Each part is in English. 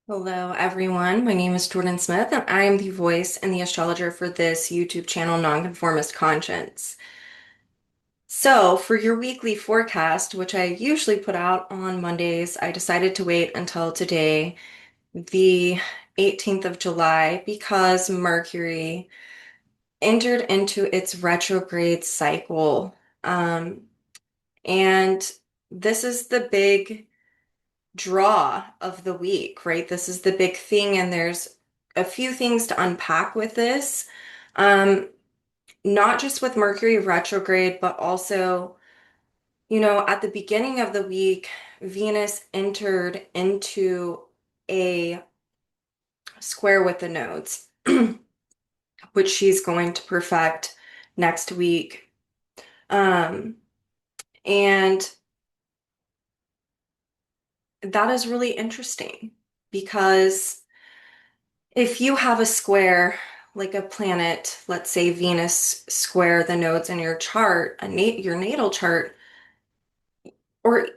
Hello, everyone. My name is Jordyn Smith, and I am the voice and the astrologer for this YouTube channel, Nonconformist Conscience. So, for your weekly forecast, which I usually put out on Mondays, I decided to wait until today, the 18th of July, because Mercury entered into its retrograde cycle. Um, and this is the big draw of the week, right? This is the big thing, and there's a few things to unpack with this. Um, Not just with Mercury retrograde, but also, at the beginning of the week, Venus entered into a square with the nodes, which she's going to perfect next week. Um, and that is really interesting because if you have a square, like a planet, let's say Venus square the nodes in your chart, your natal chart, or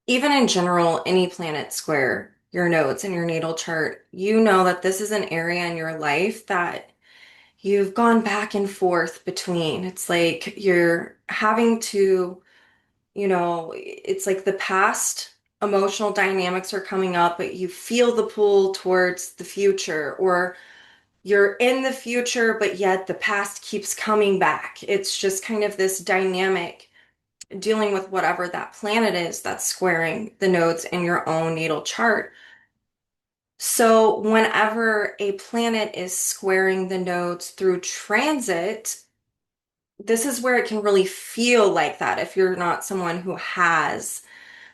even in general, any planet square your nodes in your natal chart, you know that this is an area in your life that you've gone back and forth between. It's like you're having to, it's like the past emotional dynamics are coming up, but you feel the pull towards the future, or you're in the future, but yet the past keeps coming back. It's just kind of this dynamic dealing with whatever that planet is that's squaring the nodes in your own natal chart. So, whenever a planet is squaring the nodes through transit, this is where it can really feel like that if you're not someone who has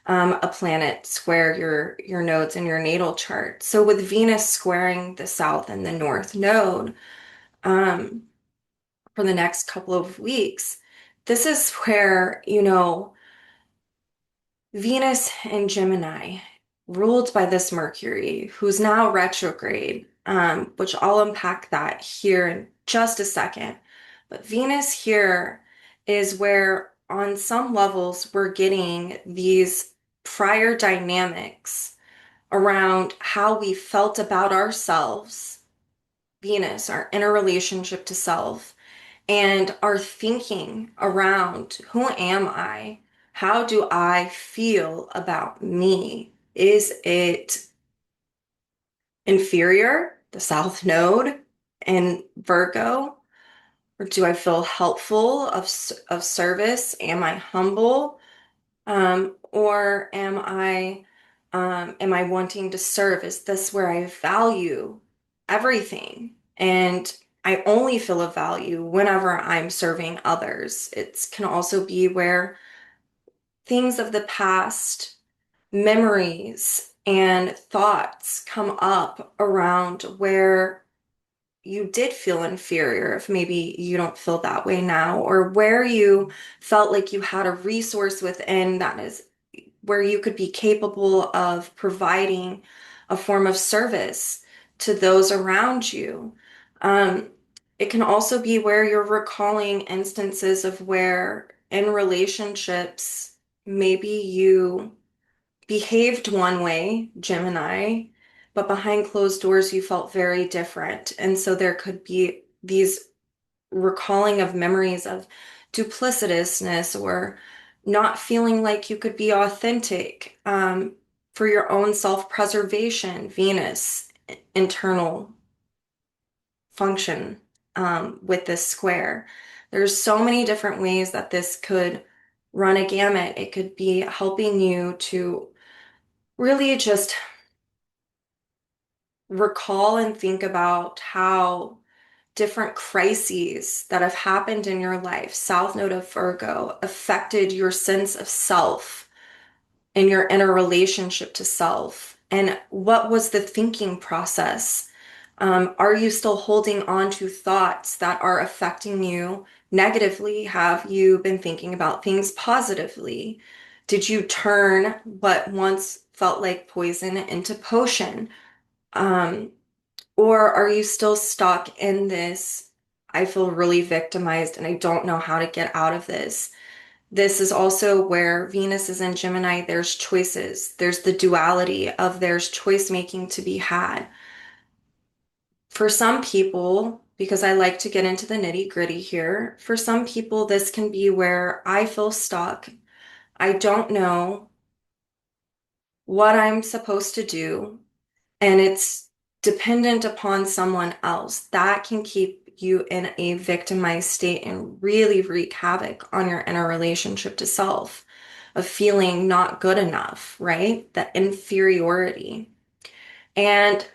a planet square your nodes in your natal chart. So, with Venus squaring the south and the north node, um, for the next couple of weeks. This is where, Venus and Gemini, ruled by this Mercury, who's now retrograde, which I'll unpack that here in just a second. But Venus here is where, on some levels, we're getting these prior dynamics around how we felt about ourselves, Venus, our inner relationship to self, and are thinking around who am I? How do I feel about me? Is it inferior, the South Node in Virgo? Or do I feel helpful of service? Am I humble? Or am I wanting to serve? Is this where I value everything? And I only feel a value whenever I'm serving others. It can also be where things of the past, memories and thoughts come up around where you did feel inferior, if maybe you don't feel that way now, or where you felt like you had a resource within that is where you could be capable of providing a form of service to those around you. Um, it can also be where you're recalling instances of where in relationships, maybe you behaved one way, Gemini, but behind closed doors, you felt very different. And so there could be these recalling of memories of duplicitousness or not feeling like you could be authentic, for your own self-preservation, Venus, internal function, with this square. There's so many different ways that this could run a gamut. It could be helping you to really just recall and think about how different crises that have happened in your life, South Node of Virgo, affected your sense of self and your inner relationship to self. And what was the thinking process? Are you still holding on to thoughts that are affecting you negatively? Have you been thinking about things positively? Did you turn what once felt like poison into potion? Um, or are you still stuck in this, I feel really victimized and I don't know how to get out of this? This is also where Venus is in Gemini. There's choices. There's the duality of there's choice making to be had. For some people, because I like to get into the nitty gritty here, for some people, this can be where I feel stuck. I don't know what I'm supposed to do, and it's dependent upon someone else. That can keep you in a victimized state and really wreak havoc on your inner relationship to self, of feeling not good enough, right? That inferiority. And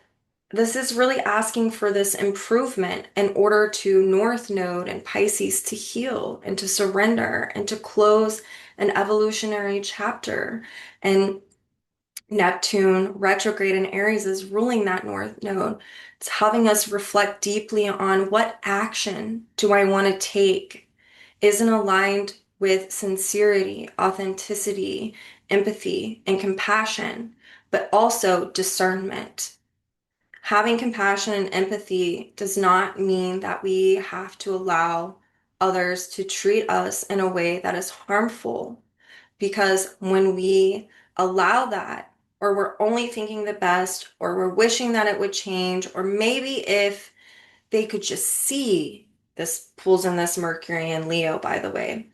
this is really asking for this improvement in order to North Node and Pisces to heal and to surrender and to close an evolutionary chapter. And Neptune retrograde in Aries is ruling that North Node. It's having us reflect deeply on what action do I want to take isn't aligned with sincerity, authenticity, empathy, and compassion, but also discernment. Having compassion and empathy does not mean that we have to allow others to treat us in a way that is harmful. Because when we allow that, or we're only thinking the best, or we're wishing that it would change, or maybe if they could just see, this pulls in this Mercury and Leo, by the way,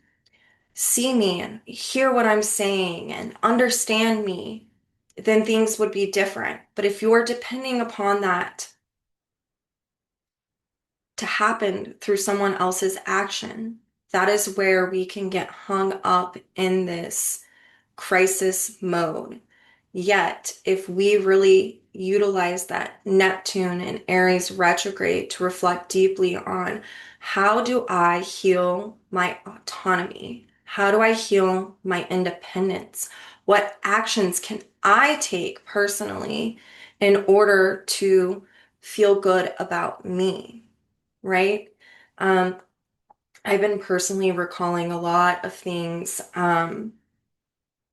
see me and hear what I'm saying and understand me, then things would be different. But if you're depending upon that to happen through someone else's action, that is where we can get hung up in this crisis mode. Yet, if we really utilize that Neptune and Aries retrograde to reflect deeply on how do I heal my autonomy? How do I heal my independence? What actions can I take personally in order to feel good about me? Right? Um, I've been personally recalling a lot of things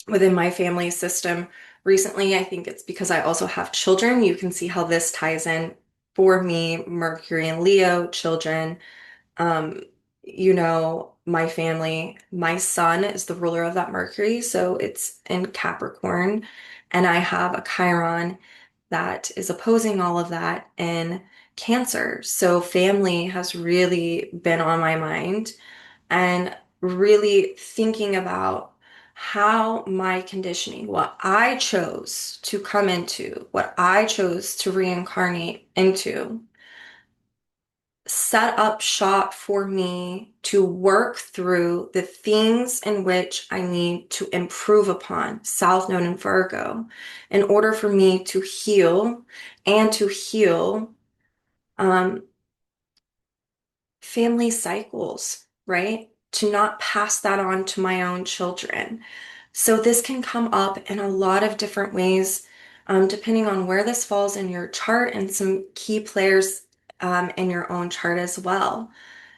within my family system recently. I think it's because I also have children. You can see how this ties in for me, Mercury and Leo, children. Um, my family, my son is the ruler of that Mercury, so it's in Capricorn, and I have a Chiron that is opposing all of that in Cancer. So family has really been on my mind and really thinking about how my conditioning, what I chose to come into, what I chose to reincarnate into, set up shop for me to work through the things in which I need to improve upon, South Node and Virgo, in order for me to heal and to heal um, family cycles, right? To not pass that on to my own children. So this can come up in a lot of different ways, depending on where this falls in your chart and some key players in your own chart as well.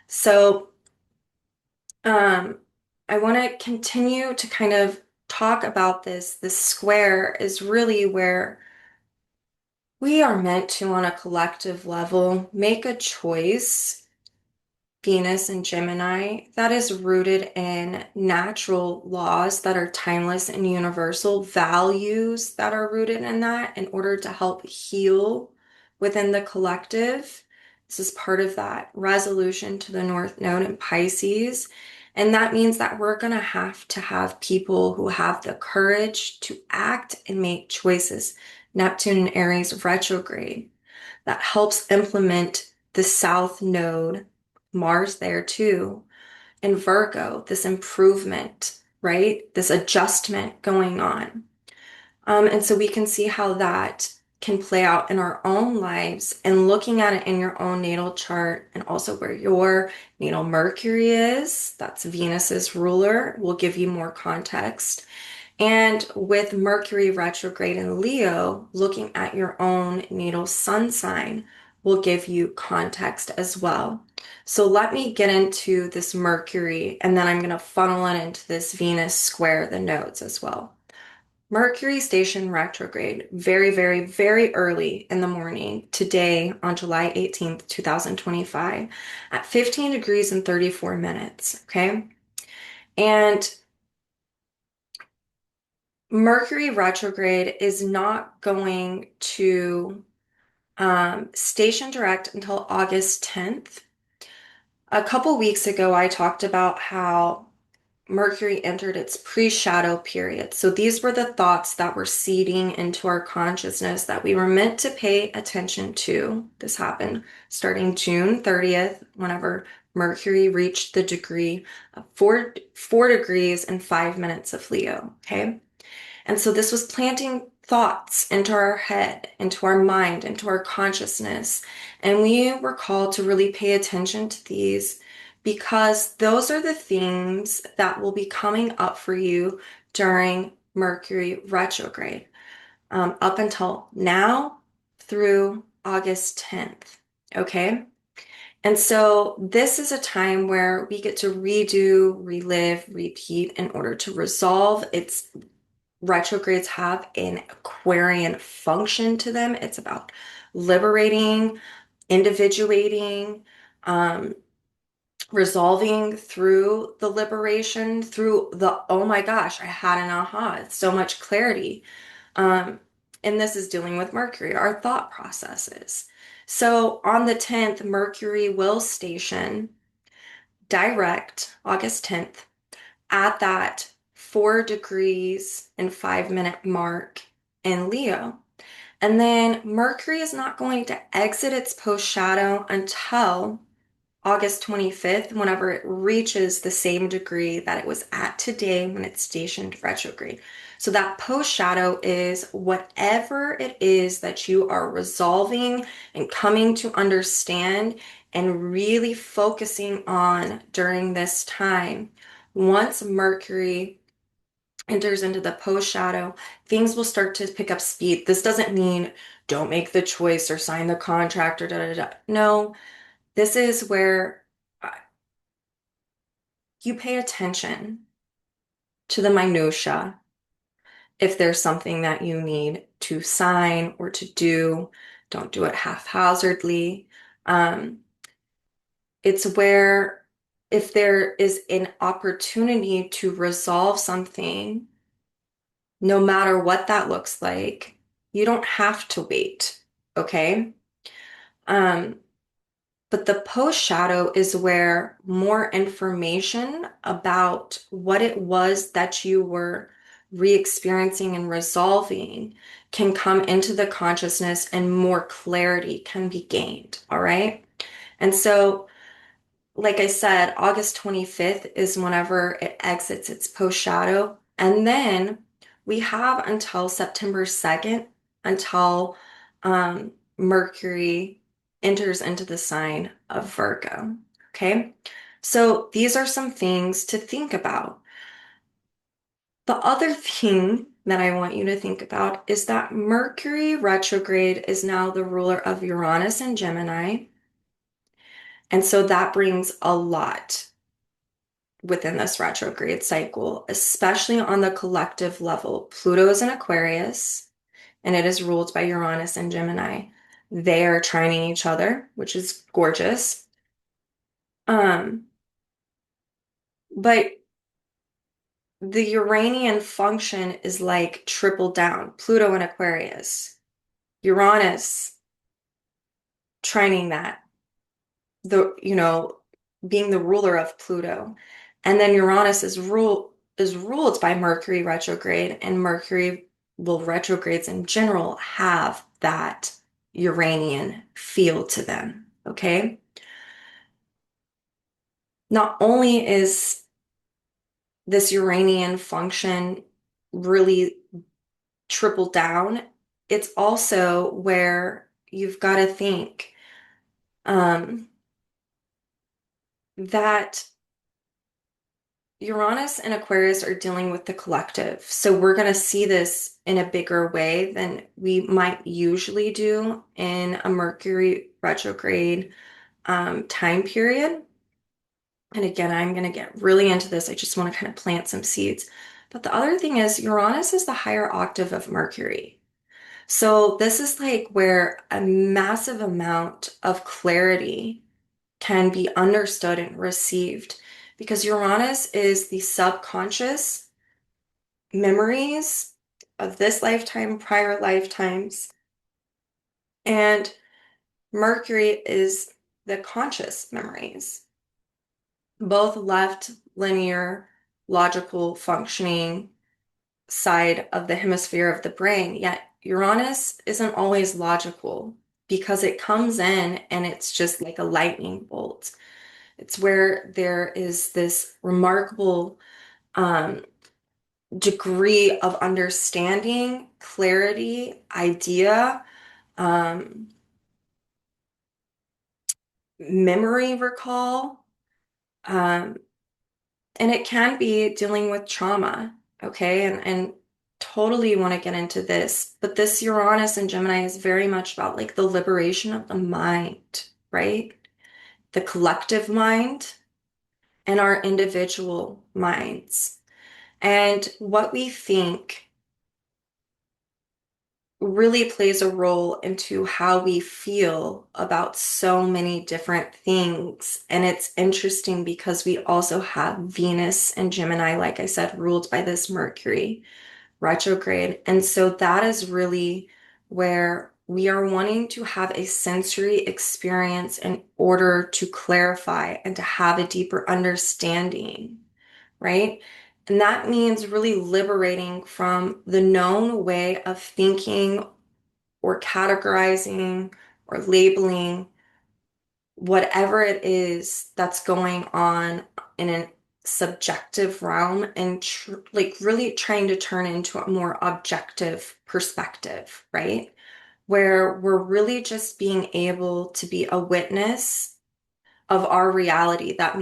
So um, I want to continue to kind of talk about this. This square is really where we are meant to, on a collective level, make a choice. Venus and Gemini, that is rooted in natural laws that are timeless and universal, values that are rooted in that in order to help heal within the collective. This is part of that resolution to the North Node in Pisces. And that means that we're going to have people who have the courage to act and make choices. Neptune and Aries retrograde that helps implement the South Node, Mars there too, and Virgo, this improvement, right? This adjustment going on. And so we can see how that can play out in our own lives and looking at it in your own natal chart and also where your natal Mercury is, that's Venus's ruler, will give you more context. And with Mercury retrograde in Leo, looking at your own natal sun sign will give you context as well. So let me get into this Mercury, and then I'm going to funnel it into this Venus square the nodes as well. Mercury station retrograde, very, very, very early in the morning today on July 18th, 2025, at 15 degrees and 34 minutes. Okay. And Mercury retrograde is not going to station direct until August 10th. A couple weeks ago, I talked about how Mercury entered its pre-shadow period. So these were the thoughts that were seeding into our consciousness that we were meant to pay attention to. This happened starting June 30th, whenever Mercury reached the degree of four degrees and 5 minutes of Leo. Okay. And so this was planting thoughts into our head, into our mind, into our consciousness. And we were called to really pay attention to these because those are the things that will be coming up for you during Mercury retrograde, up until now through August 10th. Okay. And so this is a time where we get to redo, relive, repeat in order to resolve. Its retrogrades have an Aquarian function to them. It's about liberating, individuating, um, resolving through the liberation, through the, oh my gosh, I had an aha, it's so much clarity. Um, and this is dealing with Mercury, our thought processes. So on the 10th, Mercury will station direct August 10th at that 4 degrees and 5 minute mark in Leo. And then Mercury is not going to exit its post shadow until August 25th, whenever it reaches the same degree that it was at today when it's stationed retrograde. So that post shadow is whatever it is that you are resolving and coming to understand and really focusing on during this time. Once Mercury enters into the post shadow, things will start to pick up speed. This doesn't mean don't make the choice or sign the contract or da da da. No, this is where you pay attention to the minutia. If there's something that you need to sign or to do, don't do it haphazardly. Um, it's where if there is an opportunity to resolve something, no matter what that looks like, you don't have to wait, okay? Um, But the post shadow is where more information about what it was that you were re-experiencing and resolving can come into the consciousness and more clarity can be gained. All right. And so like I said, August 25th is whenever it exits its post shadow. And then we have until September 2nd until Mercury enters into the sign of Virgo. Okay. So these are some things to think about. The other thing that I want you to think about is that Mercury retrograde is now the ruler of Uranus and Gemini. And so that brings a lot within this retrograde cycle, especially on the collective level. Pluto is in Aquarius and it is ruled by Uranus and Gemini. They are trining each other, which is gorgeous. Um, but the Uranian function is like triple down. Pluto in Aquarius, Uranus trining that, being the ruler of Pluto. And then Uranus is ruled by Mercury retrograde, and Mercury, well, retrogrades in general have that Uranian feel to them. Okay. Not only is this Uranian function really triple down, it's also where you've got to think that Uranus and Aquarius are dealing with the collective. So we're going to see this in a bigger way than we might usually do in a Mercury retrograde time period. And again, I'm going to get really into this. I just want to kind of plant some seeds. But the other thing is Uranus is the higher octave of Mercury. So this is like where a massive amount of clarity can be understood and received because Uranus is the subconscious memories of this lifetime, prior lifetimes. And Mercury is the conscious memories, both left linear, logical, functioning side of the hemisphere of the brain. Yet Uranus isn't always logical because it comes in and it's just like a lightning bolt. It's where there is this remarkable um, degree of understanding, clarity, idea, um, memory recall, um, and it can be dealing with trauma, okay? And totally want to get into this, but this Uranus and Gemini is very much about like the liberation of the mind, right? The collective mind and our individual minds. And what we think really plays a role into how we feel about so many different things. And it's interesting because we also have Venus and Gemini, like I said, ruled by this Mercury retrograde. And so that is really where we are wanting to have a sensory experience in order to clarify and to have a deeper understanding, right? And that means really liberating from the known way of thinking or categorizing or labeling whatever it is that's going on in a subjective realm and like really trying to turn into a more objective perspective, right? Where we're really just being able to be a witness of our reality. That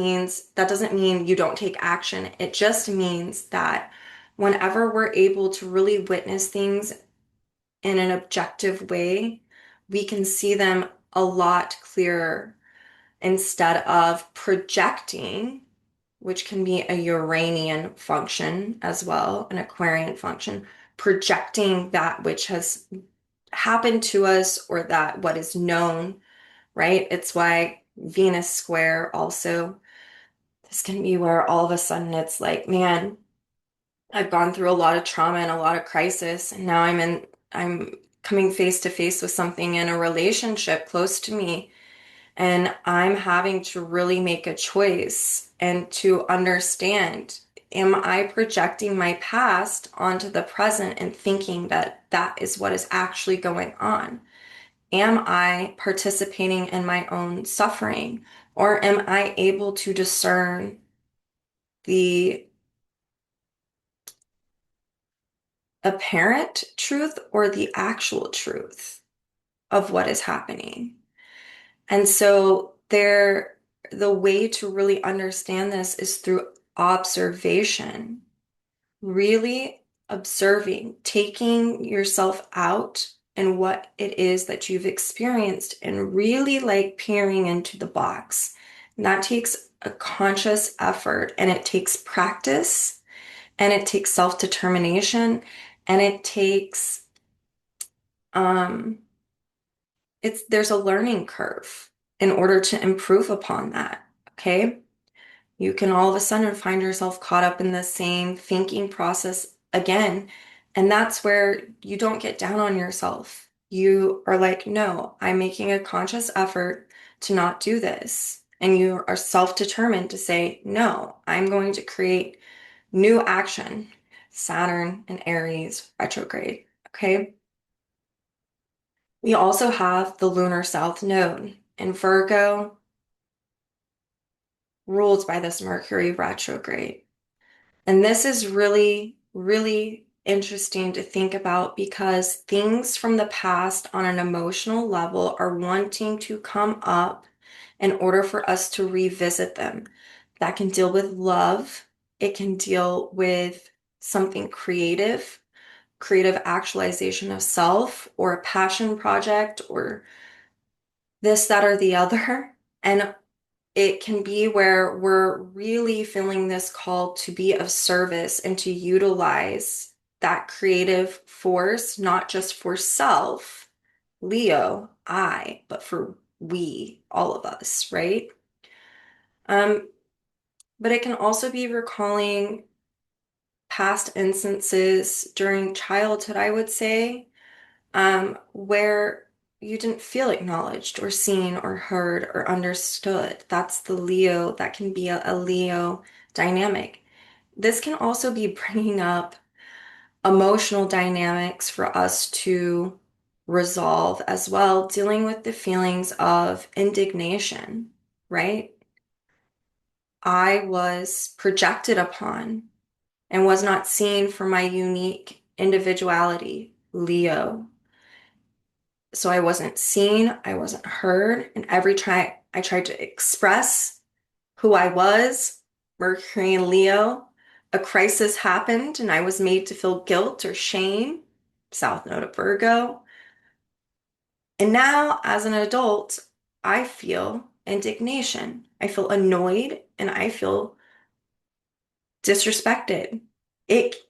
doesn't mean you don't take action. It just means that whenever we're able to really witness things in an objective way, we can see them a lot clearer instead of projecting, which can be a Uranian function as well, an Aquarian function, projecting that which has happened to us or that what is known, right? It's why Venus square also, this can be where all of a sudden it's like, man, I've gone through a lot of trauma and a lot of crisis, and now I'm coming face to face with something in a relationship close to me, and I'm having to really make a choice and to understand, am I projecting my past onto the present and thinking that that is what is actually going on? Am I participating in my own suffering, or am I able to discern the apparent truth or the actual truth of what is happening? And so the way to really understand this is through observation, really observing, taking yourself out and what it is that you've experienced and really like peering into the box. And that takes a conscious effort and it takes practice and it takes self-determination and it takes um there's a learning curve in order to improve upon that. Okay. You can all of a sudden find yourself caught up in the same thinking process again. And that's where you don't get down on yourself. You are like, no, I'm making a conscious effort to not do this. And you are self-determined to say, no, I'm going to create new action. Saturn and Aries retrograde. Okay. We also have the lunar south node in Virgo, ruled by this Mercury retrograde. And this is really, really interesting to think about because things from the past on an emotional level are wanting to come up in order for us to revisit them. That can deal with love, it can deal with something creative, creative actualization of self, or a passion project, or this, that, or the other. And it can be where we're really feeling this call to be of service and to utilize that creative force, not just for self, Leo, I, but for we, all of us, right? Um, but it can also be recalling past instances during childhood, I would say, where you didn't feel acknowledged or seen or heard or understood. That's the Leo, that can be a Leo dynamic. This can also be bringing up emotional dynamics for us to resolve as well, dealing with the feelings of indignation, right? I was projected upon and was not seen for my unique individuality, Leo. So I wasn't seen, I wasn't heard, and every time I tried to express who I was, Mercury and Leo, a crisis happened and I was made to feel guilt or shame, South Node of Virgo. And now, as an adult, I feel indignation. I feel annoyed and I feel disrespected.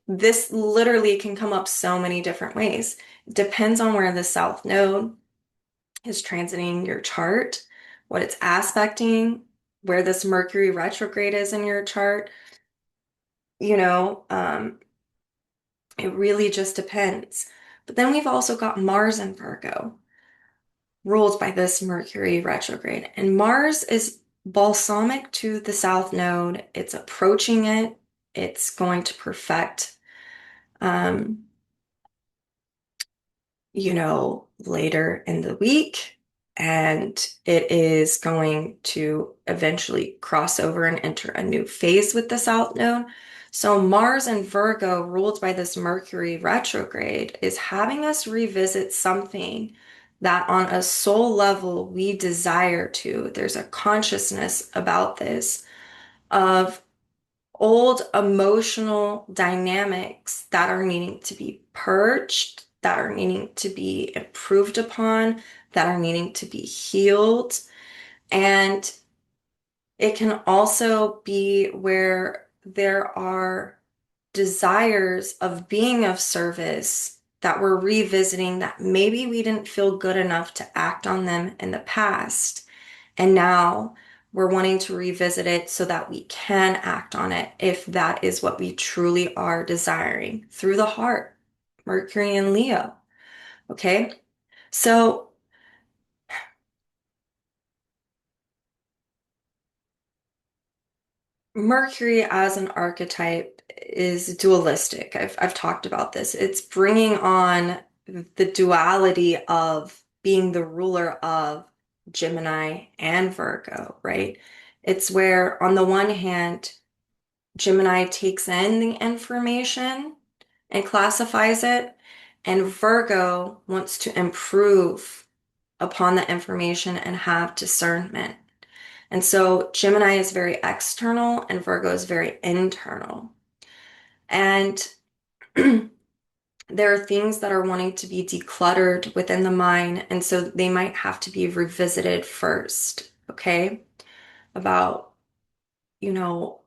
This literally can come up so many different ways. It depends on where the South Node is transiting your chart, what it's aspecting, where this Mercury retrograde is in your chart. You know, it really just depends. But then we've also got Mars in Virgo, ruled by this Mercury retrograde. And Mars is balsamic to the South Node. It's approaching it. It's going to perfect, um, later in the week. And it is going to eventually cross over and enter a new phase with the South Node. So Mars and Virgo, ruled by this Mercury retrograde, is having us revisit something that on a soul level we desire to. There's a consciousness about this of old emotional dynamics that are needing to be purged, that are needing to be improved upon, that are needing to be healed. And it can also be where there are desires of being of service that we're revisiting that maybe we didn't feel good enough to act on them in the past. And now we're wanting to revisit it so that we can act on it if that is what we truly are desiring through the heart. Mercury and Leo. Okay. So Mercury as an archetype is dualistic. I've talked about this. It's bringing on the duality of being the ruler of Gemini and Virgo, right? It's where, on the one hand, Gemini takes in the information and classifies it, and Virgo wants to improve upon the information and have discernment. And so Gemini is very external and Virgo is very internal. And there are things that are wanting to be decluttered within the mind, and so they might have to be revisited first, okay? About, you know,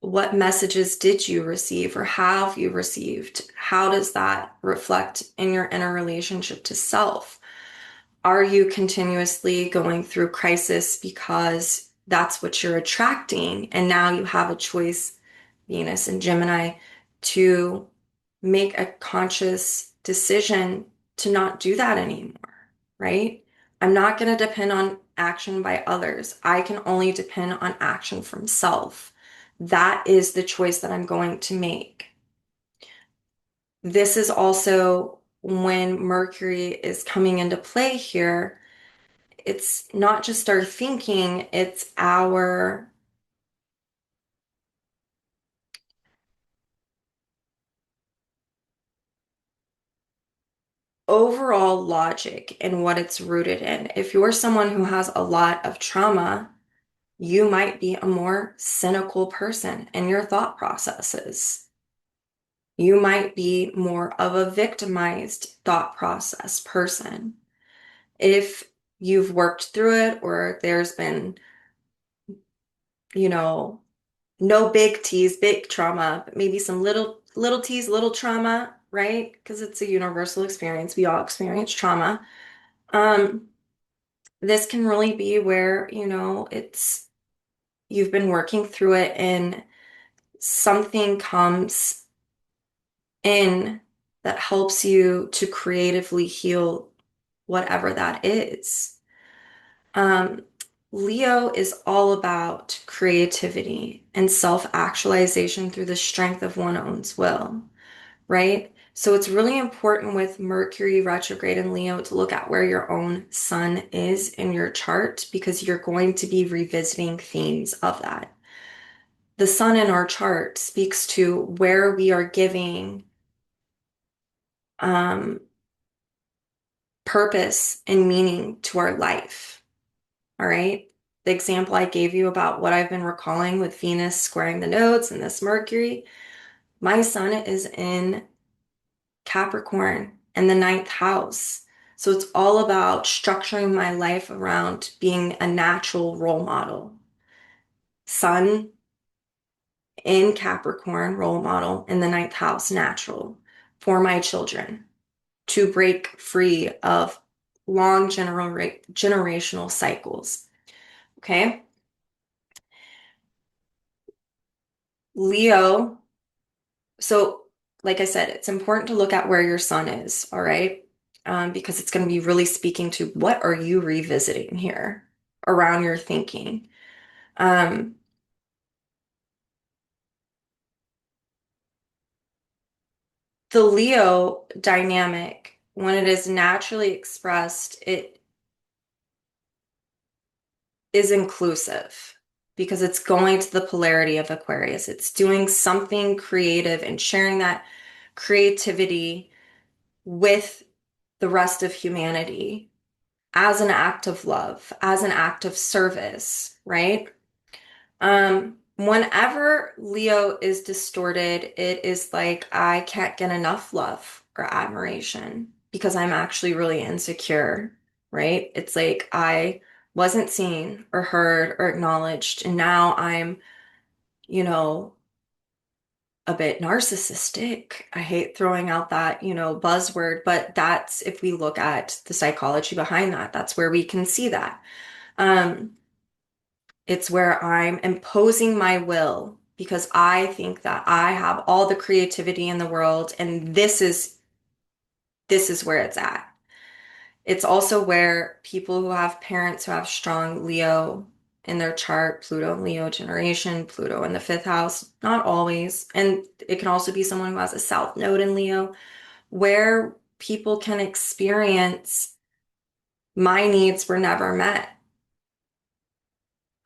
what messages did you receive or have you received? How does that reflect in your inner relationship to self? Are you continuously going through crisis because that's what you're attracting? And now you have a choice, Venus and Gemini, to make a conscious decision to not do that anymore, right? I'm not going to depend on action by others. I can only depend on action from self. That is the choice that I'm going to make. This is also when Mercury is coming into play here. It's not just our thinking, it's our overall logic and what it's rooted in. If you're someone who has a lot of trauma, you might be a more cynical person in your thought processes. You might be more of a victimized thought process person. If you've worked through it or there's been, you know, no big T's, big trauma, but maybe some little T's, little trauma, right? Because it's a universal experience. We all experience trauma. Um, this can really be where, it's you've been working through it and something comes in that helps you to creatively heal whatever that is. Um, Leo is all about creativity and self-actualization through the strength of one's own will, right? So it's really important with Mercury retrograde in Leo to look at where your own sun is in your chart because you're going to be revisiting themes of that. The sun in our chart speaks to where we are giving um, purpose and meaning to our life. All right. The example I gave you about what I've been recalling with Venus squaring the nodes and this Mercury, my sun is in Capricorn in the ninth house. So it's all about structuring my life around being a natural role model. Sun in Capricorn, role model in the ninth house, natural for my children to break free of long generational cycles. Okay. Leo. So, like I said, it's important to look at where your sun is, all right? Because it's going to be really speaking to what are you revisiting here around your thinking. Um, the Leo dynamic, when it is naturally expressed, it is inclusive because it's going to the polarity of Aquarius. It's doing something creative and sharing that creativity with the rest of humanity as an act of love, as an act of service, right? Whenever Leo is distorted, it is like I can't get enough love or admiration because I'm actually really insecure, right? It's like I wasn't seen or heard or acknowledged, and now I'm, you know, a bit narcissistic. I hate throwing out that, buzzword, but that's if we look at the psychology behind that, that's where we can see that. Um, it's where I'm imposing my will because I think that I have all the creativity in the world and this is where it's at. It's also where people who have parents who have strong Leo in their chart, Pluto Leo generation, Pluto in the fifth house, not always. And it can also be someone who has a South Node in Leo, where people can experience my needs were never met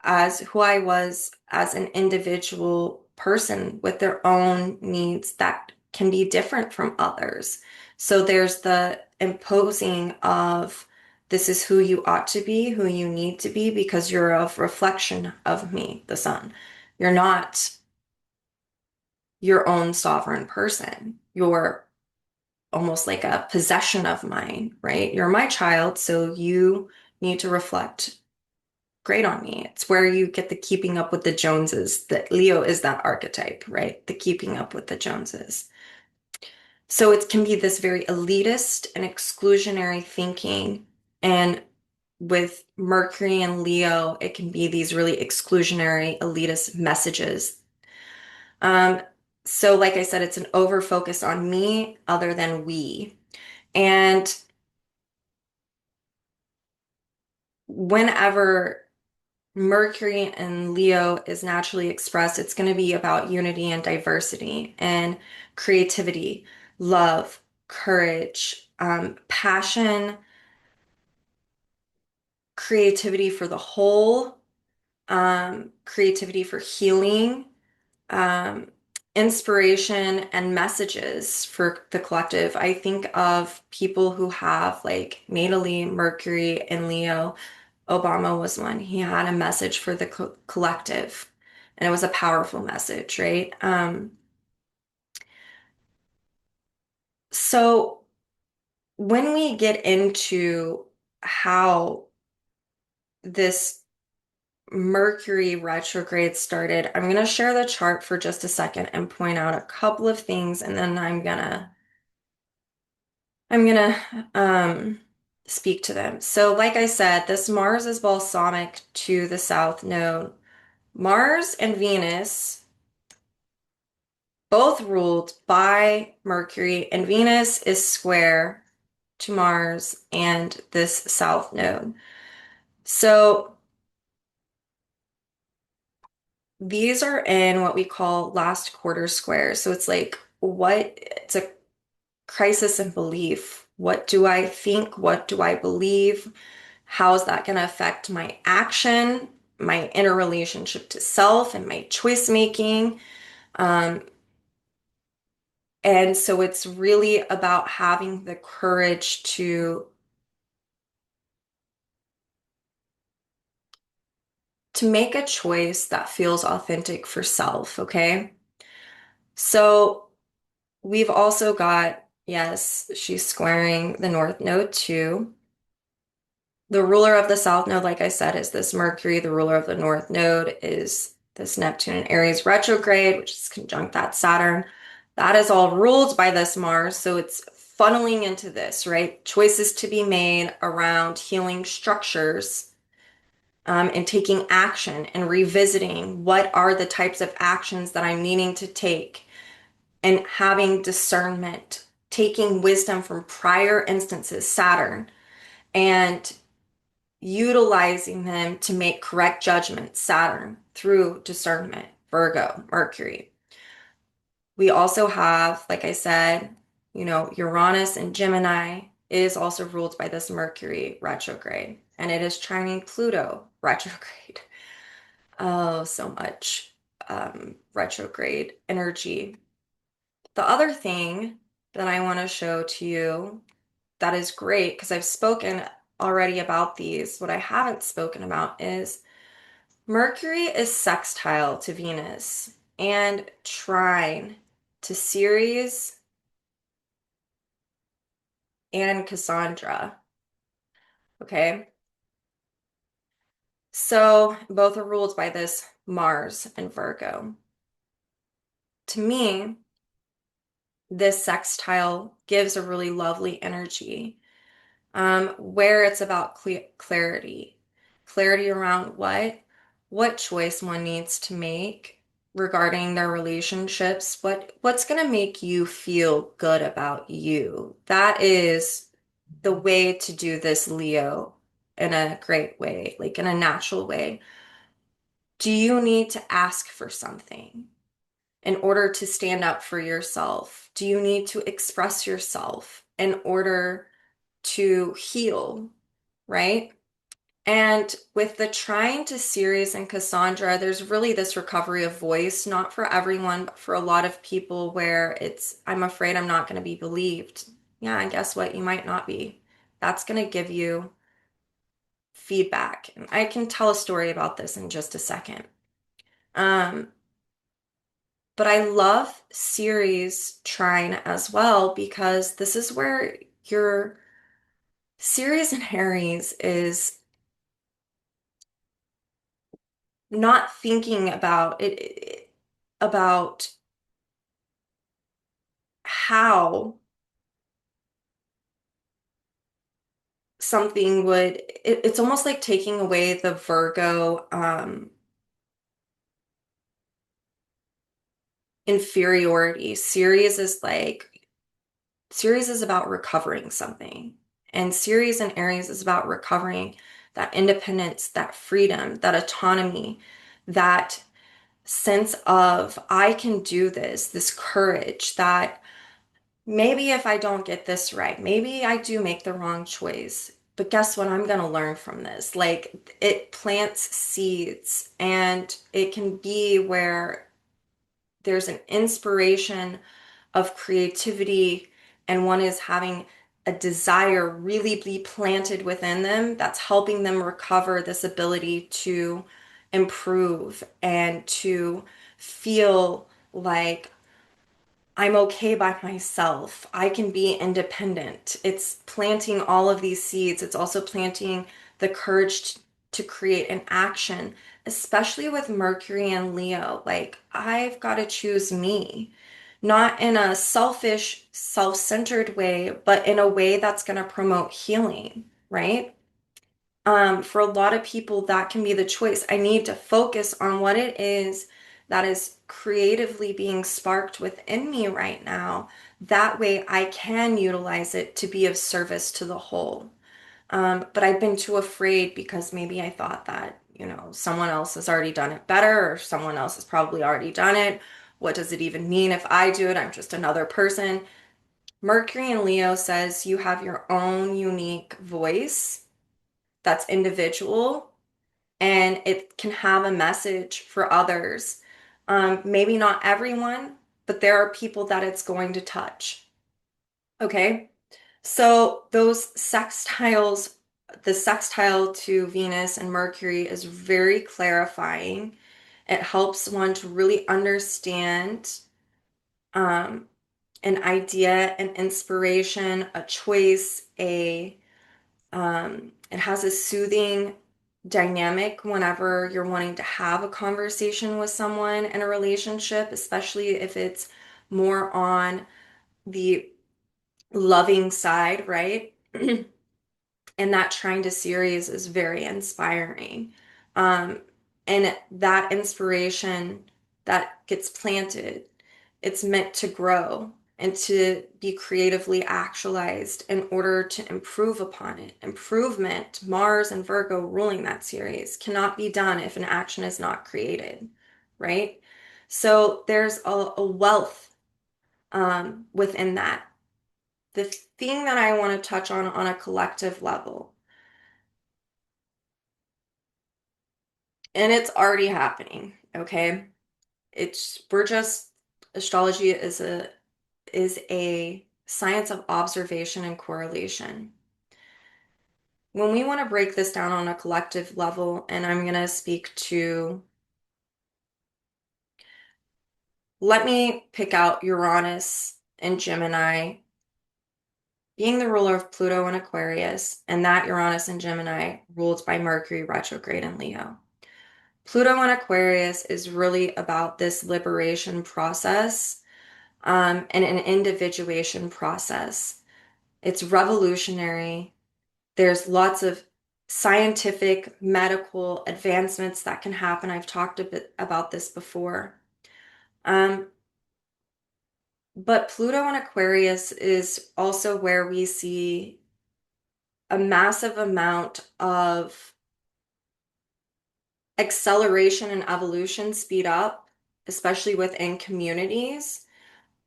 as who I was as an individual person with their own needs that can be different from others. So there's the imposing of this is who you ought to be, who you need to be, because you're a reflection of me, the sun. You're not your own sovereign person. You're almost like a possession of mine, right? You're my child, so you need to reflect great on me. It's where you get the keeping up with the Joneses. That Leo is that archetype, right? The keeping up with the Joneses. So it can be this very elitist and exclusionary thinking. And with Mercury and Leo, it can be these really exclusionary, elitist messages. Um, so like I said, it's an over focus on me other than we. And whenever Mercury and Leo is naturally expressed, it's going to be about unity and diversity and creativity, love, courage, passion, creativity for the whole, creativity for healing, um, inspiration, and messages for the collective. I think of people who have like natally Mercury and Leo. Obama was one. He had a message for the collective, and it was a powerful message, right? So when we get into how this Mercury retrograde started, I'm going to share the chart for just a second and point out a couple of things, and then I'm gonna speak to them. So, like I said, this Mars is balsamic to the South Node. Mars and Venus both ruled by Mercury, and Venus is square to Mars and this south node. So these are in what we call last quarter squares. So it's like it's a crisis in belief. What do I think? What do I believe? How is that going to affect my action, my inner relationship to self, and my choice making? Um, and so it's really about having the courage to make a choice that feels authentic for self, okay? So we've also got, yes, she's squaring the North Node too. The ruler of the South Node, like I said, is this Mercury. The ruler of the North Node is this Neptune in Aries retrograde, which is conjunct that Saturn. That is all ruled by this Mars. So it's funneling into this, right? Choices to be made around healing structures, and taking action and revisiting what are the types of actions that I'm needing to take and having discernment, taking wisdom from prior instances, Saturn, and utilizing them to make correct judgments, Saturn, through discernment, Virgo, Mercury. We also have, like I said, Uranus and Gemini is also ruled by this Mercury retrograde, and it is trining Pluto retrograde. Oh, so much retrograde energy. The other thing that I want to show to you that is great, because I've spoken already about these, what I haven't spoken about is Mercury is sextile to Venus and trine to Ceres and Cassandra. Okay. So both are ruled by this Mars and Virgo. To me, this sextile gives a really lovely energy, where it's about clarity, clarity around what choice one needs to make regarding their relationships, what's going to make you feel good about you. That is the way to do this, Leo, in a great way, like in a natural way. Do you need to ask for something in order to stand up for yourself? Do you need to express yourself in order to heal, right? And with the trying to Ceres and Cassandra, there's really this recovery of voice, not for everyone, but for a lot of people where I'm afraid I'm not going to be believed. Yeah, and guess what? You might not be. That's going to give you feedback. And I can tell a story about this in just a second. Um, but I love Ceres trine as well because this is where your Ceres and Aries is not thinking about about how something it's almost like taking away the Virgo inferiority. Ceres is about recovering something, and Ceres and Aries is about recovering that independence, that freedom, that autonomy, that sense of I can do this courage that maybe if I don't get this right, maybe I do make the wrong choice. But guess what? I'm going to learn from this. Like it plants seeds, and it can be where there's an inspiration of creativity, and one is having a desire really be planted within them that's helping them recover this ability to improve and to feel like I'm okay by myself. I can be independent. It's planting all of these seeds. It's also planting the courage to create an action, especially with Mercury and Leo. Like, I've got to choose me, not in a selfish, self-centered way, but in a way that's going to promote healing, right? For a lot of people, that can be the choice. I need to focus on what it is that is creatively being sparked within me right now. That way I can utilize it to be of service to the whole. But I've been too afraid because maybe I thought that, someone else has already done it better or someone else has probably already done it. What does it even mean if I do it? I'm just another person. Mercury in Leo says you have your own unique voice that's individual and it can have a message for others. Maybe not everyone, but there are people that it's going to touch. Okay. So those sextiles, the sextile to Venus and Mercury is very clarifying. It helps one to really understand um, an idea, an inspiration, a choice, it has a soothing dynamic whenever you're wanting to have a conversation with someone in a relationship, especially if it's more on the loving side, right? And that trying to series is very inspiring. Um, and that inspiration that gets planted, it's meant to grow and to be creatively actualized in order to improve upon it. Improvement, Mars and Virgo ruling that series, cannot be done if an action is not created, right? So there's a wealth within that. The thing that I want to touch on a collective level, and it's already happening, okay? We're just astrology is a science of observation and correlation. When we want to break this down on a collective level, and I'm going to speak to, let me pick out Uranus and Gemini being the ruler of Pluto and Aquarius, and that Uranus and Gemini ruled by Mercury retrograde in Leo. Pluto and Aquarius is really about this liberation process and an individuation process. It's revolutionary. There's lots of scientific, medical advancements that can happen. I've talked a bit about this before. Um, but Pluto and Aquarius is also where we see a massive amount of acceleration and evolution speed up, especially within communities.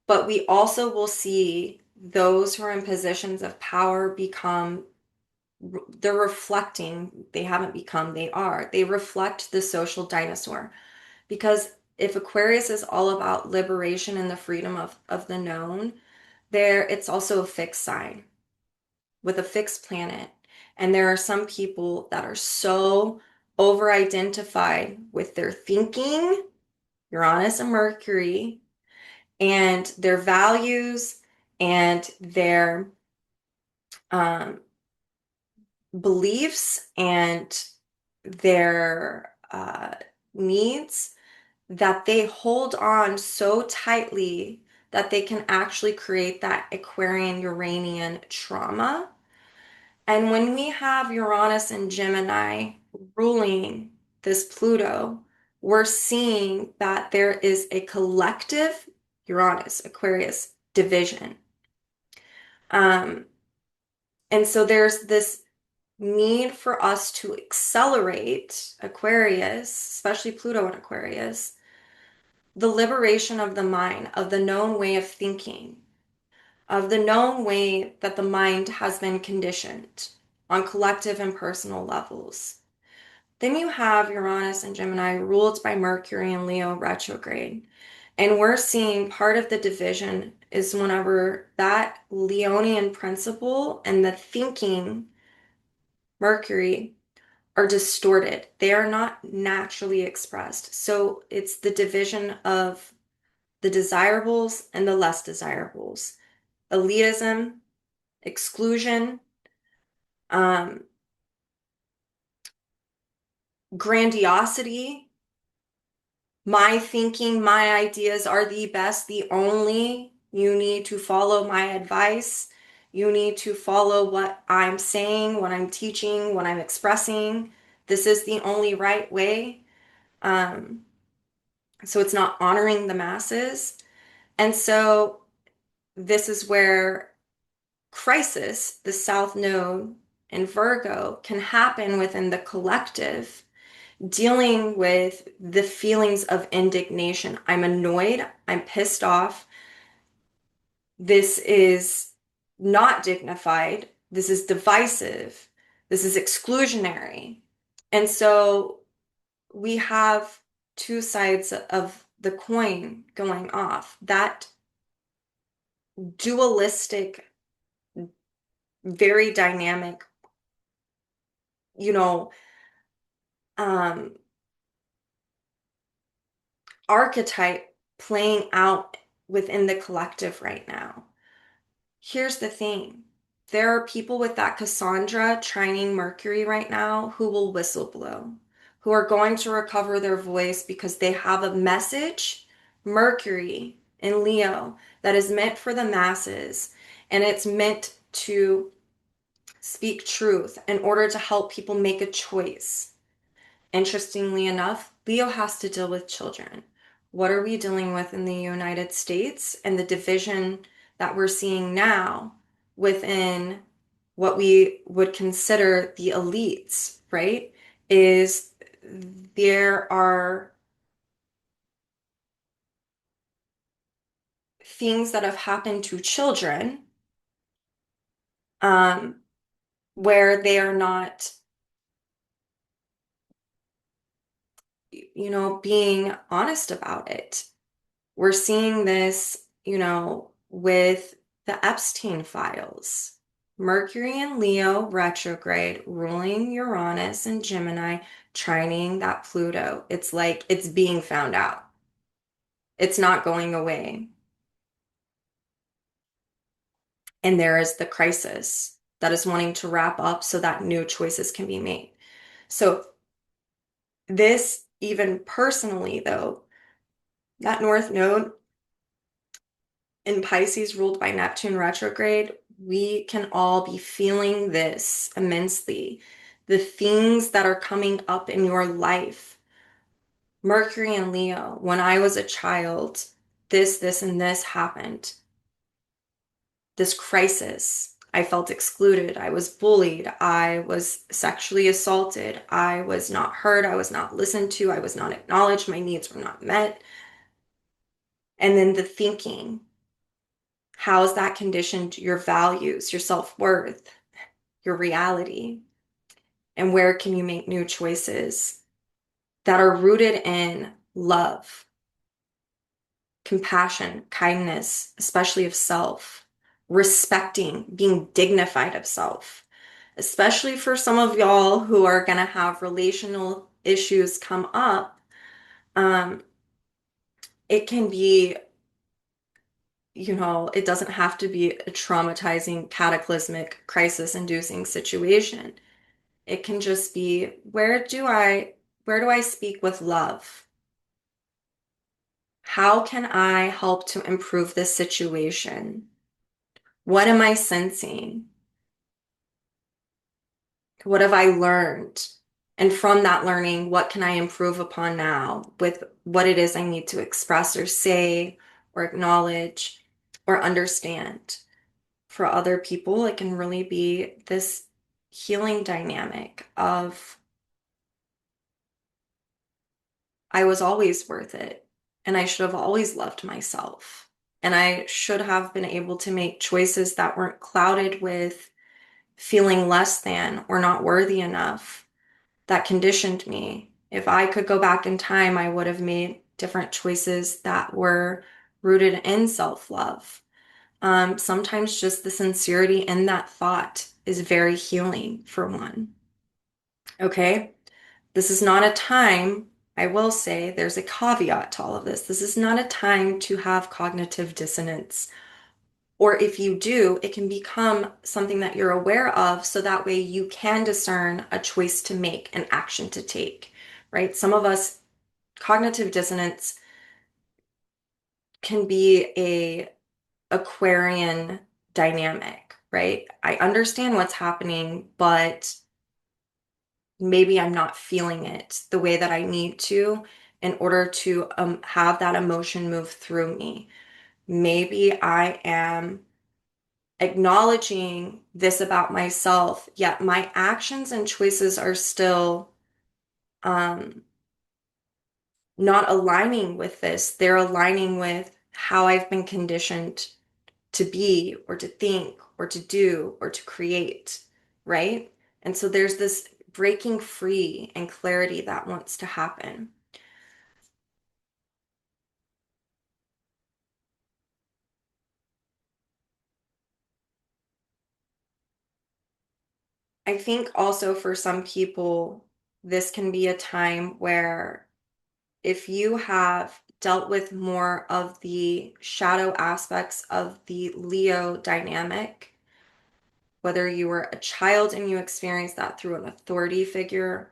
But we also will see those who are in positions of power they're reflecting, they haven't become, they are. They reflect the social dinosaur. Because if Aquarius is all about liberation and the freedom of the known, it's also a fixed sign with a fixed planet. And there are some people that are so over-identified with their thinking, Uranus and Mercury, and their values and their um, beliefs and their needs that they hold on so tightly that they can actually create that Aquarian Uranian trauma. And when we have Uranus and Gemini ruling this Pluto, we're seeing that there is a collective Uranus, Aquarius division. Um, and so there's this need for us to accelerate Aquarius, especially Pluto in Aquarius, the liberation of the mind, of the known way of thinking, of the known way that the mind has been conditioned on collective and personal levels. Then you have Uranus and Gemini ruled by Mercury and Leo retrograde. And we're seeing part of the division is whenever that Leonian principle and the thinking Mercury are distorted. They are not naturally expressed. So it's the division of the desirables and the less desirables. Elitism, exclusion, um, grandiosity, my thinking, my ideas are the best, the only. You need to follow my advice. You need to follow what I'm saying, what I'm teaching, what I'm expressing. This is the only right way. Um, So it's not honoring the masses. And so this is where crisis, the South Node in Virgo, can happen within the collective, dealing with the feelings of indignation. I'm annoyed, I'm pissed off. This is not dignified. This is divisive. This is exclusionary. And so we have two sides of the coin going off. That dualistic, very dynamic, you know, um, archetype playing out within the collective right now. Here's the thing. There are people with that Cassandra trining Mercury right now who will whistleblow, who are going to recover their voice because they have a message, Mercury in Leo, that is meant for the masses, and it's meant to speak truth in order to help people make a choice. Interestingly enough, Leo has to deal with children. What are we dealing with in the United States and the division that we're seeing now within what we would consider the elites, right? Is there are things that have happened to children um, where they are not, being honest about it. We're seeing this, with the Epstein files. Mercury and Leo retrograde, ruling Uranus and Gemini, trining that Pluto. It's like it's being found out. It's not going away. And there is the crisis that is wanting to wrap up so that new choices can be made. So, this, even personally, though, that North Node in Pisces ruled by Neptune retrograde, we can all be feeling this immensely. The things that are coming up in your life. Mercury and Leo, when I was a child, this, and this happened. This crisis. I felt excluded. I was bullied. I was sexually assaulted. I was not heard. I was not listened to. I was not acknowledged. My needs were not met. And then the thinking. How has that conditioned your values, your self-worth, your reality? And where can you make new choices that are rooted in love, compassion, kindness, especially of self, respecting, being dignified of self, especially for some of y'all who are going to have relational issues come up. Um, it can be, it doesn't have to be a traumatizing, cataclysmic, crisis-inducing situation. It can just be, where do I speak with love? How can I help to improve this situation? What am I sensing? What have I learned? And from that learning, what can I improve upon now with what it is I need to express or say or acknowledge or understand? For other people, it can really be this healing dynamic of I was always worth it, and I should have always loved myself. And I should have been able to make choices that weren't clouded with feeling less than or not worthy enough that conditioned me. If I could go back in time, I would have made different choices that were rooted in self-love. Sometimes just the sincerity in that thought is very healing for one. Okay? This is not a time, I will say, there's a caveat to all of this. This is not a time to have cognitive dissonance. Or if you do, it can become something that you're aware of so that way you can discern a choice to make, an action to take, right? Some of us, cognitive dissonance can be a Aquarian dynamic, right? I understand what's happening, but maybe I'm not feeling it the way that I need to in order to have that emotion move through me. Maybe I am acknowledging this about myself, yet my actions and choices are still um, not aligning with this. They're aligning with how I've been conditioned to be or to think or to do or to create, right? And so there's this breaking free and clarity that wants to happen. I think also for some people, this can be a time where if you have dealt with more of the shadow aspects of the Leo dynamic, whether you were a child and you experienced that through an authority figure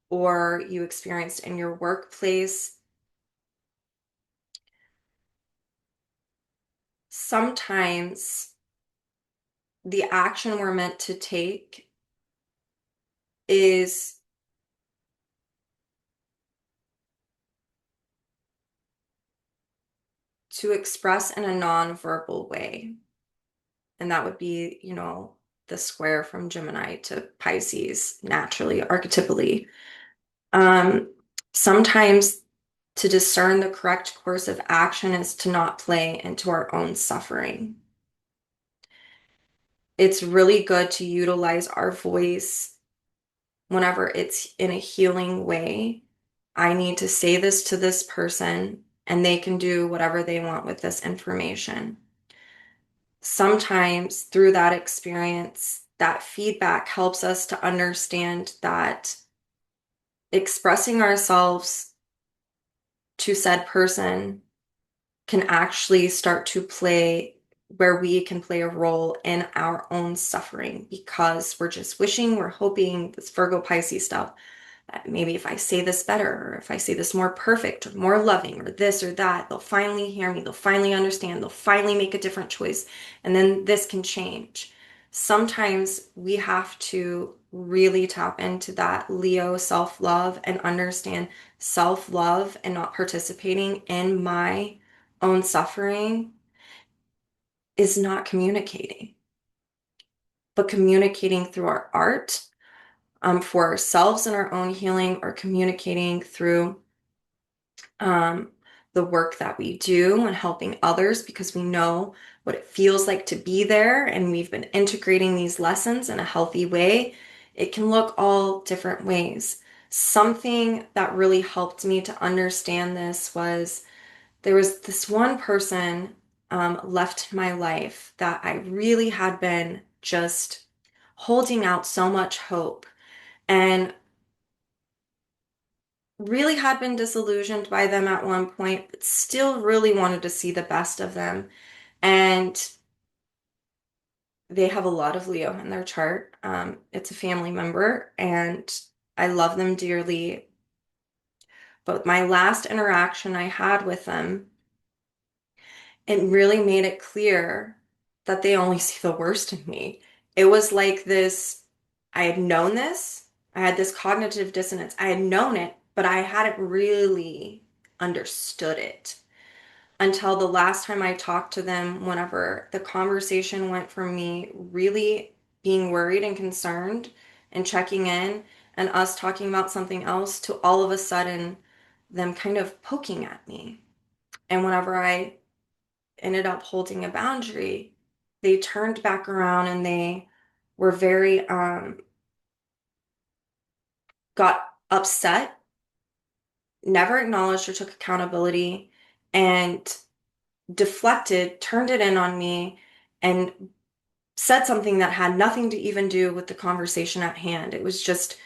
or you experienced in your workplace, sometimes the action we're meant to take is to express in a non-verbal way. And that would be, the square from Gemini to Pisces, naturally, archetypally. Um, Sometimes to discern the correct course of action is to not play into our own suffering. It's really good to utilize our voice whenever it's in a healing way. I need to say this to this person, and they can do whatever they want with this information. Sometimes through that experience, that feedback helps us to understand that expressing ourselves to said person can actually start to play where we can play a role in our own suffering because we're just wishing, we're hoping this Virgo Pisces stuff. Maybe if I say this better, or if I say this more perfect, or more loving, or this or that, they'll finally hear me, they'll finally understand, they'll finally make a different choice, and then this can change. Sometimes we have to really tap into that Leo self-love and understand self-love and not participating in my own suffering is not communicating, but communicating through our art, for ourselves and our own healing, or communicating through um, the work that we do and helping others because we know what it feels like to be there and we've been integrating these lessons in a healthy way. It can look all different ways. Something that really helped me to understand this was there was this one person left in my life that I really had been just holding out so much hope and really had been disillusioned by them at one point, but still really wanted to see the best of them. And they have a lot of Leo in their chart. It's a family member, and I love them dearly. But my last interaction I had with them, it really made it clear that they only see the worst in me. It was like this, I had known this, I had this cognitive dissonance. I had known it, but I hadn't really understood it until the last time I talked to them, whenever the conversation went from me really being worried and concerned and checking in and us talking about something else to all of a sudden them kind of poking at me. And whenever I ended up holding a boundary, they turned back around and they were very, got upset, never acknowledged or took accountability, and deflected, turned it in on me, and said something that had nothing to even do with the conversation at hand. It was just,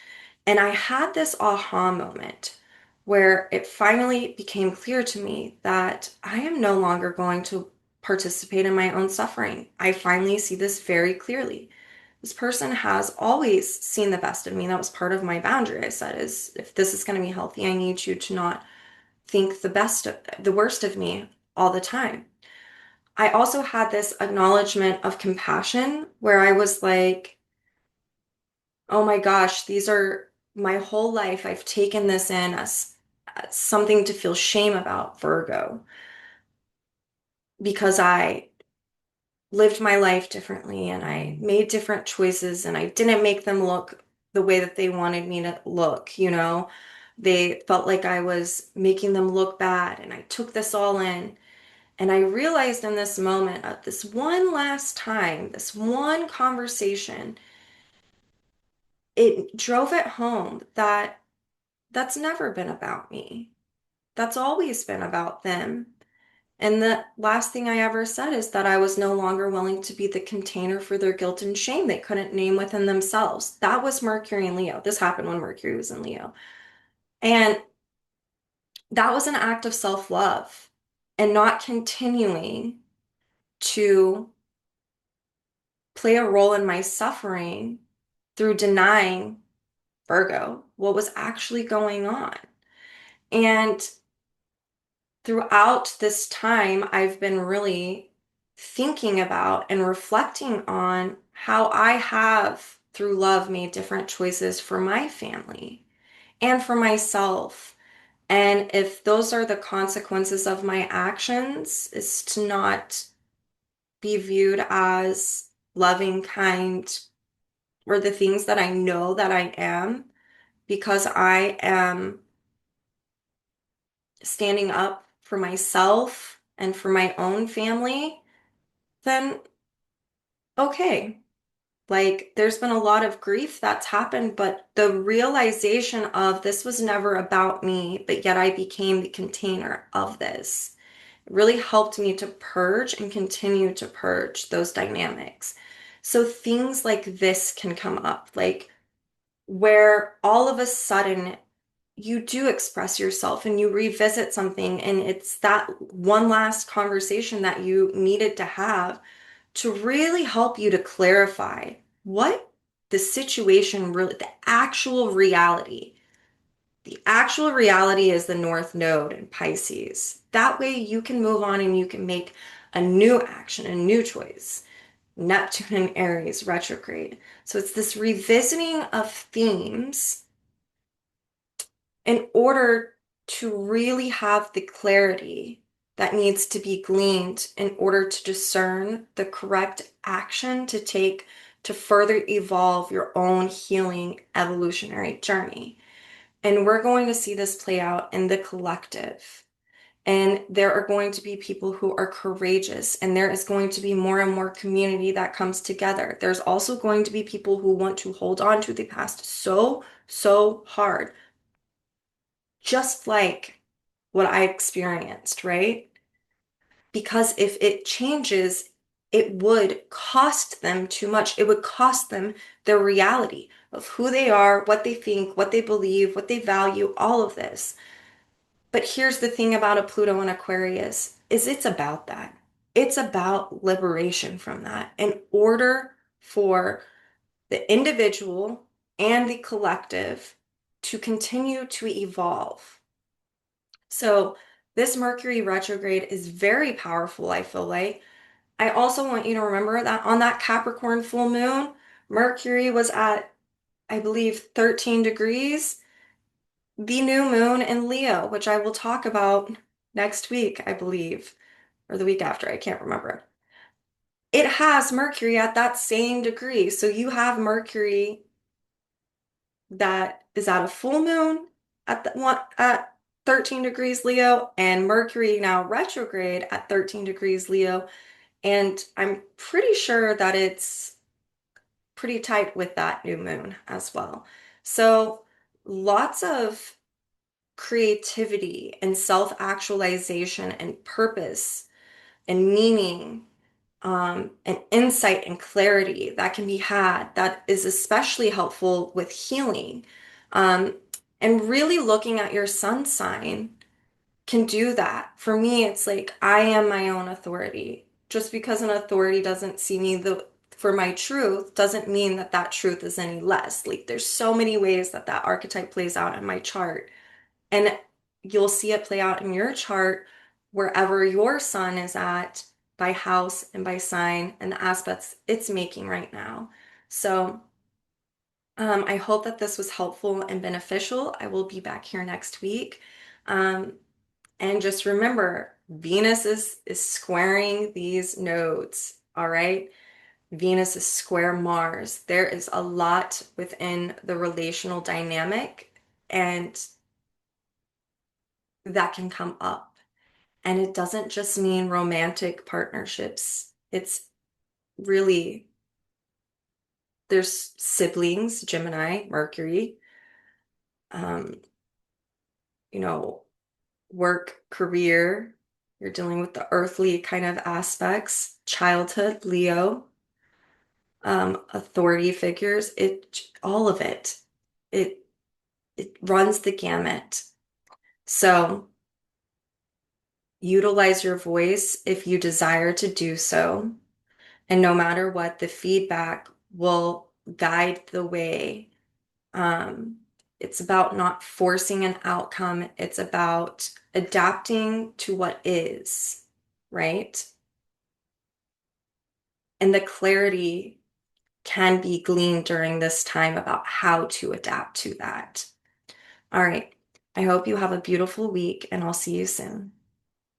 and I had this aha moment where it finally became clear to me that I am no longer going to participate in my own suffering. I finally see this very clearly. This person has always seen the best of me. That was part of my boundary. I said, is if this is going to be healthy, I need you to not think the worst of me all the time. I also had this acknowledgement of compassion where I was like, oh my gosh, these are my whole life. I've taken this in as something to feel shame about, Virgo, because I lived my life differently and I made different choices and I didn't make them look the way that they wanted me to look, you know? They felt like I was making them look bad and I took this all in. And I realized in this moment, at this one last time, this one conversation, it drove it home that that's never been about me. That's always been about them. And the last thing I ever said is that I was no longer willing to be the container for their guilt and shame they couldn't name within themselves. That was Mercury in Leo. This happened when Mercury was in Leo. And that was an act of self-love and not continuing to play a role in my suffering through denying Virgo what was actually going on. And throughout this time, I've been really thinking about and reflecting on how I have, through love, made different choices for my family and for myself. And if those are the consequences of my actions, is to not be viewed as loving, kind, or the things that I know that I am, because I am standing up for myself and for my own family, then okay. Like, there's been a lot of grief that's happened, but the realization of this was never about me, but yet I became the container of this really helped me to purge and continue to purge those dynamics. So things like this can come up, like where all of a sudden you do express yourself and you revisit something, and it's that one last conversation that you needed to have to really help you to clarify what the situation really, the actual reality. The actual reality is the North Node in Pisces. That way you can move on and you can make a new action, a new choice. Neptune in Aries retrograde. So it's this revisiting of themes in order to really have the clarity that needs to be gleaned in order to discern the correct action to take to further evolve your own healing evolutionary journey. And we're going to see this play out in the collective. And there are going to be people who are courageous, and there is going to be more and more community that comes together. There's also going to be people who want to hold on to the past so hard, just like what I experienced, right? Because if it changes, it would cost them too much. It would cost them their reality of who they are, what they think, what they believe, what they value, all of this. But here's the thing about a Pluto and Aquarius is it's about that. It's about liberation from that in order for the individual and the collective to continue to evolve. So this Mercury retrograde is very powerful, I feel like. I also want you to remember that on that Capricorn full moon, Mercury was at, I believe, 13 degrees. The new moon in Leo, which I will talk about next week, I believe, or the week after, I can't remember. It has Mercury at that same degree. So you have Mercury that is at a full moon at the one at 13 degrees Leo, and Mercury now retrograde at 13 degrees Leo. And I'm pretty sure that it's pretty tight with that new moon as well. So lots of creativity and self-actualization and purpose and meaning, and insight and clarity that can be had that is especially helpful with healing. Um, and really looking at your sun sign can do that. For me, it's like I am my own authority. Just because an authority doesn't see me for my truth doesn't mean that that truth is any less. Like there's so many ways that that archetype plays out in my chart. And you'll see it play out in your chart wherever your sun is at by house and by sign and the aspects it's making right now. So I hope that this was helpful and beneficial. I will be back here next week. Um, and just remember, Venus is squaring these nodes, all right? Venus is square Mars. There is a lot within the relational dynamic, and that can come up. And it doesn't just mean romantic partnerships. It's really, there's siblings, Gemini, Mercury, um, you know, work, career. You're dealing with the earthly kind of aspects, childhood, Leo, authority figures, all of it. It it runs the gamut. So utilize your voice if you desire to do so. And no matter what, the feedback will guide the way. Um, it's about not forcing an outcome. It's about adapting to what is, right? And the clarity can be gleaned during this time about how to adapt to that. All right. I hope you have a beautiful week, and I'll see you soon.